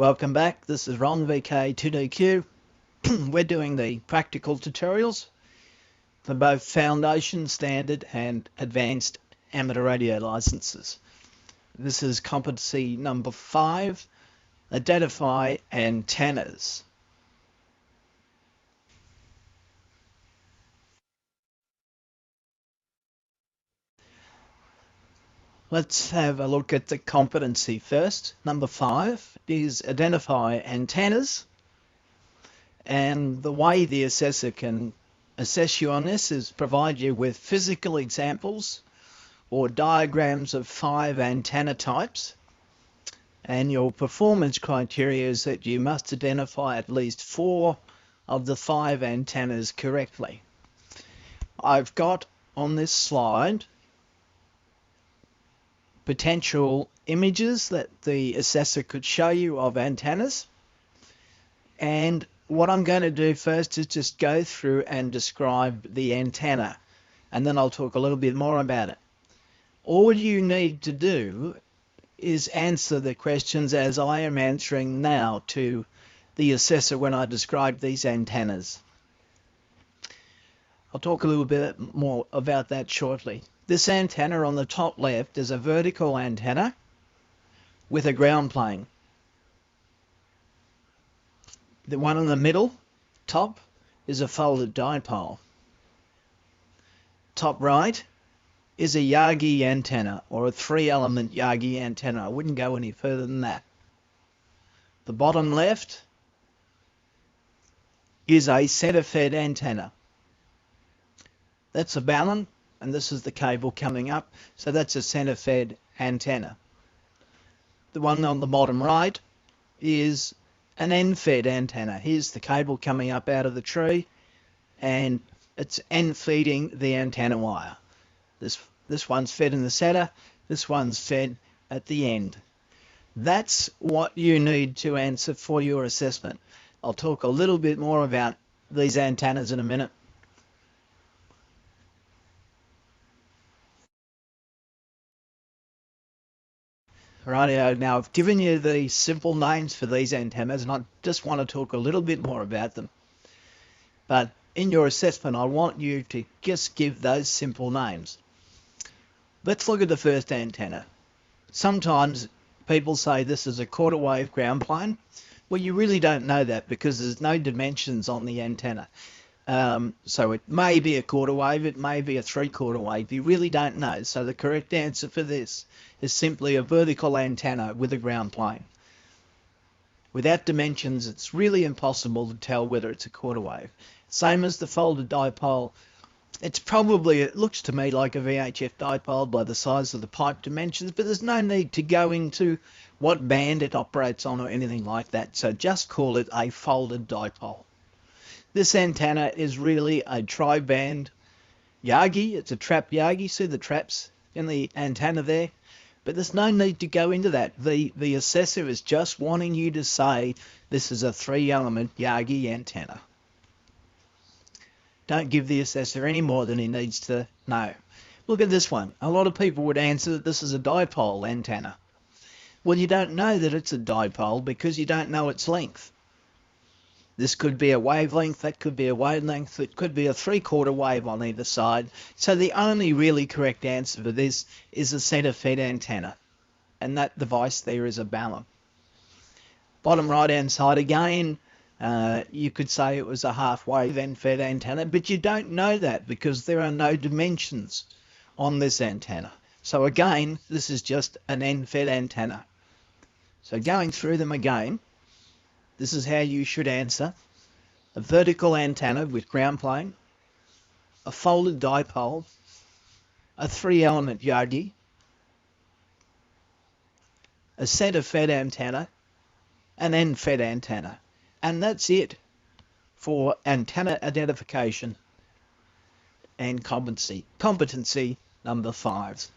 Welcome back. This is Ron VK2DQ. We're doing the practical tutorials for both Foundation, Standard and Advanced Amateur Radio licenses. This is competency number 5, identify antennas. Let's have a look at the competency first. Number 5 is identify antennas. And the way the assessor can assess you on this is provide you with physical examples or diagrams of 5 antenna types. And your performance criteria is that you must identify at least 4 of the 5 antennas correctly. I've got on this slide potential images that the assessor could show you of antennas, and what I'm going to do first is just go through and describe the antenna, and then I'll talk a little bit more about it. All you need to do is answer the questions as I am answering now to the assessor when I describe these antennas. I'll talk a little bit more about that shortly. This antenna on the top left is a vertical antenna with a ground plane. The one in the middle, top, is a folded dipole. Top right is a Yagi antenna, or a 3-element Yagi antenna. I wouldn't go any further than that. The bottom left is a center-fed antenna. That's a balun, and this is the cable coming up, so that's a center-fed antenna. The one on the bottom right is an end-fed antenna. Here's the cable coming up out of the tree, and it's end-feeding the antenna wire. This one's fed in the center, this one's fed at the end. That's what you need to answer for your assessment. I'll talk a little bit more about these antennas in a minute. Rightio, now I've given you the simple names for these antennas, and I just want to talk a little bit more about them. But in your assessment, I want you to just give those simple names. Let's look at the first antenna. Sometimes people say this is a quarter wave ground plane. Well, you really don't know that because there's no dimensions on the antenna. So it may be a quarter wave, it may be a 3/4 wave. You really don't know. So the correct answer for this is simply a vertical antenna with a ground plane. Without dimensions, it's really impossible to tell whether it's a quarter wave. Same as the folded dipole. It looks to me like a VHF dipole by the size of the pipe dimensions, but there's no need to go into what band it operates on or anything like that. So just call it a folded dipole. This antenna is really a tri-band Yagi. It's a trap Yagi. See the traps in the antenna there? But there's no need to go into that. The assessor is just wanting you to say this is a 3-element Yagi antenna. Don't give the assessor any more than he needs to know. Look at this one. A lot of people would answer that this is a dipole antenna. Well, you don't know that it's a dipole because you don't know its length. This could be a wavelength, that could be a wavelength, it could be a 3/4 wave on either side. So the only really correct answer for this is a center-fed antenna. And that device there is a balun. Bottom right-hand side again, you could say it was a half-wave end-fed antenna, but you don't know that because there are no dimensions on this antenna. So again, this is just an end-fed antenna. So going through them again, this is how you should answer. A vertical antenna with ground plane, a folded dipole, a 3-element Yagi, a center-fed antenna, an end-fed antenna. And that's it for antenna identification and competency number 5.